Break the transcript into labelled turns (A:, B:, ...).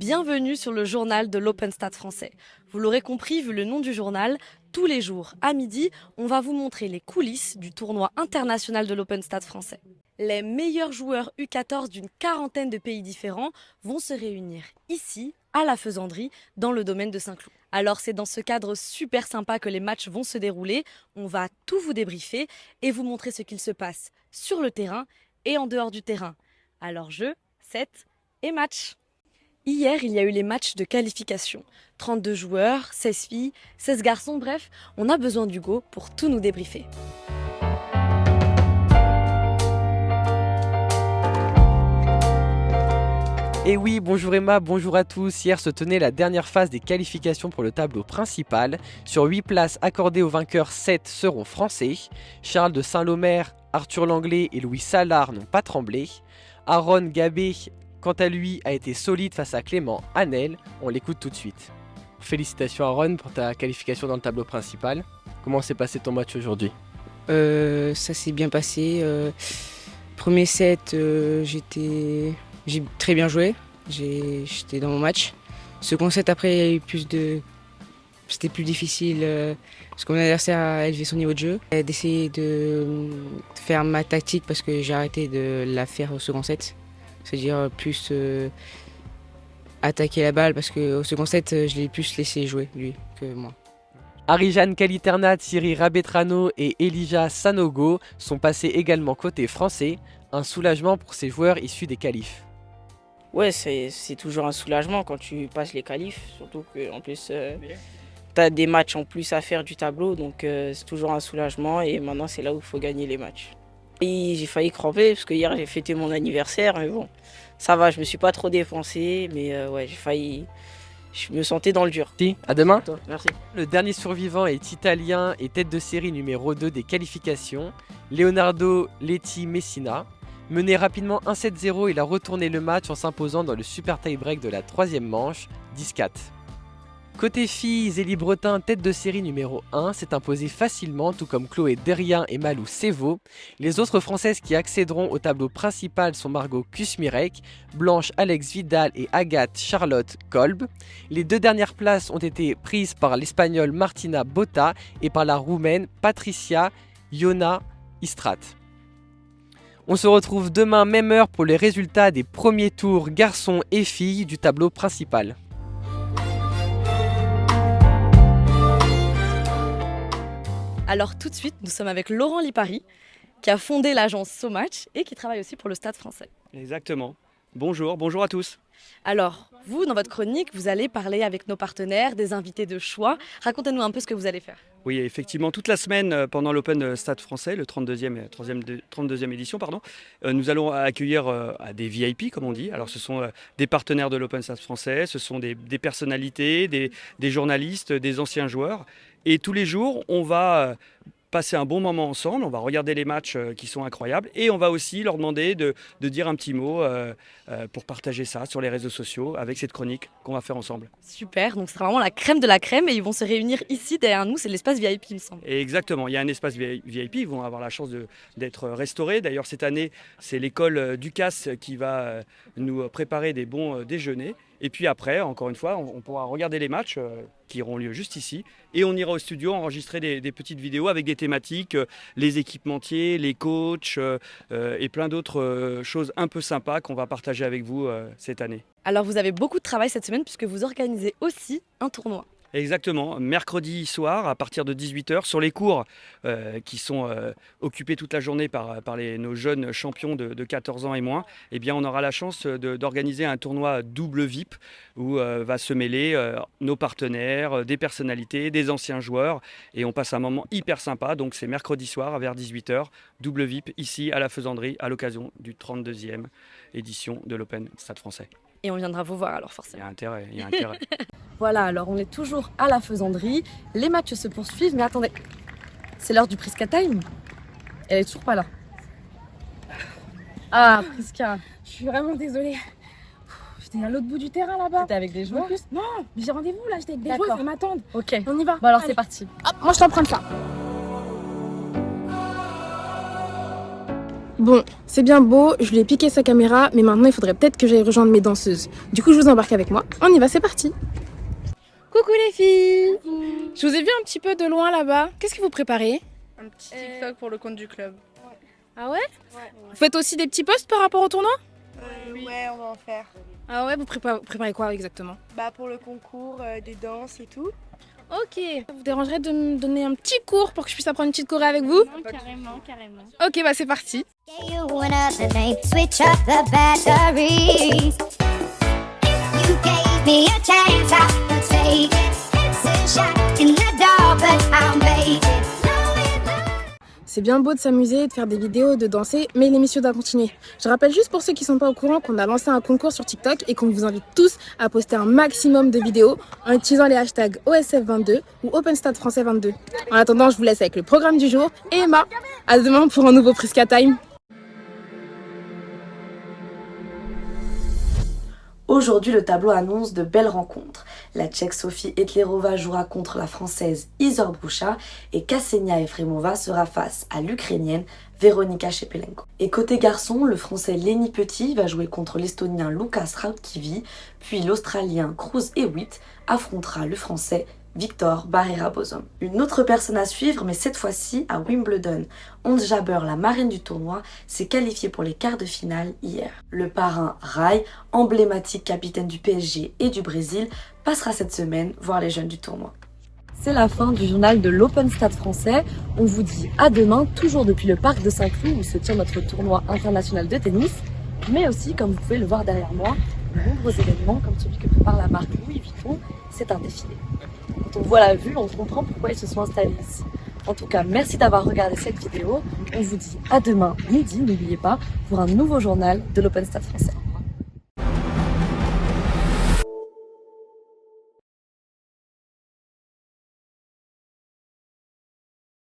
A: Bienvenue sur le journal de l'Open Stade français. Vous l'aurez compris vu le nom du journal, tous les jours à midi, on va vous montrer les coulisses du tournoi international de l'Open Stade français. Les meilleurs joueurs U14 d'une quarantaine de pays différents vont se réunir ici, à la Faisanderie, dans le domaine de Saint-Cloud. Alors c'est dans ce cadre super sympa que les matchs vont se dérouler. On va tout vous débriefer et vous montrer ce qu'il se passe sur le terrain et en dehors du terrain. Alors jeu, set et match. Hier, il y a eu les matchs de qualification. 32 joueurs, 16 filles, 16 garçons, bref, on a besoin d'Hugo pour tout nous débriefer.
B: Et oui, bonjour Emma, bonjour à tous. Hier se tenait la dernière phase des qualifications pour le tableau principal. Sur 8 places accordées aux vainqueurs, 7 seront français. Charles de Saint-Lommer, Arthur Langlais et Louis Salard n'ont pas tremblé. Aaron Gabé, quant à lui, a été solide face à Clément Hanel. On l'écoute tout de suite. Félicitations Aaron pour ta qualification dans le tableau principal. Comment s'est passé ton match aujourd'hui ?
C: Ça s'est bien passé. Premier set, j'ai très bien joué. J'étais dans mon match. Second set, après, il y a eu c'était plus difficile parce que mon adversaire a élevé son niveau de jeu. D'essayer de faire ma tactique parce que j'ai arrêté de la faire au second set. C'est-à-dire plus attaquer la balle parce qu'au second set, je l'ai plus laissé jouer, lui, que moi.
B: Arijan Kaliternat, Cyril Rabetrano et Elijah Sanogo sont passés également côté français. Un soulagement pour ces joueurs issus des qualifs.
C: Ouais, c'est toujours un soulagement quand tu passes les qualifs, surtout qu'en plus tu as des matchs en plus à faire du tableau, donc c'est toujours un soulagement et maintenant c'est là où il faut gagner les matchs. Et j'ai failli cramper parce que hier j'ai fêté mon anniversaire, mais bon, ça va, je me suis pas trop dépensé, mais ouais, je me sentais dans le dur.
B: Si, à demain.
C: Merci.
B: Le dernier survivant est italien et tête de série numéro 2 des qualifications, Leonardo Letti Messina. Mené rapidement 1-7-0, il a retourné le match en s'imposant dans le super tie-break de la troisième manche, 10-4. Côté filles, Zélie Bretin, tête de série numéro 1, s'est imposée facilement, tout comme Chloé Derrien et Malou Sévaux. Les autres françaises qui accéderont au tableau principal sont Margot Kusmirek, Blanche Alex Vidal et Agathe Charlotte Kolb. Les deux dernières places ont été prises par l'Espagnole Martina Botta et par la Roumaine Patricia Iona Istrat. On se retrouve demain même heure pour les résultats des premiers tours garçons et filles du tableau principal.
A: Alors tout de suite, nous sommes avec Laurent Lipari, qui a fondé l'agence SoMatch et qui travaille aussi pour le Stade français.
D: Exactement. Bonjour à tous.
A: Alors, vous, dans votre chronique, vous allez parler avec nos partenaires, des invités de choix. Racontez-nous un peu ce que vous allez faire.
D: Oui, effectivement, toute la semaine, pendant l'Open Stade français, le 32e édition, nous allons accueillir des VIP, comme on dit. Alors, ce sont des partenaires de l'Open Stade français, ce sont des personnalités, des journalistes, des anciens joueurs. Et tous les jours, on va passer un bon moment ensemble, on va regarder les matchs qui sont incroyables et on va aussi leur demander de dire un petit mot pour partager ça sur les réseaux sociaux avec cette chronique qu'on va faire ensemble.
A: Super, donc c'est vraiment la crème de la crème et ils vont se réunir ici derrière nous, c'est l'espace VIP il me semble.
D: Et exactement, il y a un espace VIP, ils vont avoir la chance d'être restaurés. D'ailleurs cette année, c'est l'école Ducasse qui va nous préparer des bons déjeuners. Et puis après, encore une fois, on pourra regarder les matchs qui auront lieu juste ici. Et on ira au studio enregistrer des petites vidéos avec des thématiques, les équipementiers, les coachs et plein d'autres choses un peu sympas qu'on va partager avec vous cette année.
A: Alors vous avez beaucoup de travail cette semaine puisque vous organisez aussi un tournoi.
D: Exactement, mercredi soir à partir de 18h sur les cours qui sont occupés toute la journée par nos jeunes champions de 14 ans et moins, eh bien on aura la chance d'organiser un tournoi double VIP où va se mêler nos partenaires, des personnalités, des anciens joueurs et on passe un moment hyper sympa. Donc c'est mercredi soir vers 18h, double VIP ici à la Faisanderie à l'occasion du 32e édition de l'Open Stade français.
A: Et on viendra vous voir alors forcément.
D: Il y a intérêt.
A: Voilà, alors on est toujours à la Faisanderie. Les matchs se poursuivent, mais attendez, c'est l'heure du Priska Time. Elle est toujours pas là. Ah, Priska.
E: Je suis vraiment désolée. J'étais à l'autre bout du terrain là-bas.
A: T'es avec des
E: En
A: joueurs?
E: plus, non, mais j'ai rendez-vous là, j'étais avec des
A: D'accord.
E: joueurs, ils m'attendent.
A: Ok.
E: On y va.
A: Bon alors
E: Allez.
A: c'est parti.
E: Hop, moi je t'emprunte ça. Bon, c'est bien beau, je lui ai piqué sa caméra, mais maintenant il faudrait peut-être que j'aille rejoindre mes danseuses. Du coup, je vous embarque avec moi. On y va, c'est parti. Coucou les filles. Je vous ai vu un petit peu de loin là-bas. Qu'est-ce que vous préparez?
F: Un petit TikTok pour le compte du club.
E: Ah ouais? Vous faites aussi des petits posts par rapport au tournoi?
F: Ouais, on va en faire.
E: Ah ouais, vous préparez quoi exactement?
F: Bah pour le concours, des danses et tout.
E: Ok. Ça vous dérangerait de me donner un petit cours pour que je puisse apprendre une petite choré avec vous?
F: Carrément, carrément.
E: Ok, bah c'est parti.
G: You wanna switch up the batteries. You gave me a chance, I would take it. It's a shot in the dark, but I'll make it.
E: C'est bien beau de s'amuser, de faire des vidéos, de danser, mais l'émission doit continuer. Je rappelle juste pour ceux qui sont pas au courant qu'on a lancé un concours sur TikTok et qu'on vous invite tous à poster un maximum de vidéos en utilisant les hashtags OSF22 ou OpenStadFrançais22. En attendant, je vous laisse avec le programme du jour et Emma. À demain pour un nouveau Prisca Time.
A: Aujourd'hui, le tableau annonce de belles rencontres. La Tchèque Sophie Etlerova jouera contre la Française Izor Bruscha et Ksenia Efremova sera face à l'Ukrainienne Veronika Shepelenko. Et côté garçon, le Français Lenny Petit va jouer contre l'Estonien Lukas Rautkivi, puis l'Australien Cruz Hewitt affrontera le Français Victor Barrera-Bosom. Une autre personne à suivre, mais cette fois-ci à Wimbledon. Ons Jabeur, la marraine du tournoi, s'est qualifiée pour les quarts de finale hier. Le parrain Rai, emblématique capitaine du PSG et du Brésil, passera cette semaine voir les jeunes du tournoi. C'est la fin du journal de l'Open Stade français. On vous dit à demain, toujours depuis le parc de Saint-Cloud où se tient notre tournoi international de tennis, mais aussi, comme vous pouvez le voir derrière moi, de nombreux événements comme celui que prépare la marque Louis Vuitton. C'est un défilé. Quand on voit la vue, on comprend pourquoi ils se sont installés ici. En tout cas, merci d'avoir regardé cette vidéo. On vous dit à demain midi, n'oubliez pas, pour un nouveau journal de l'Open Stade français.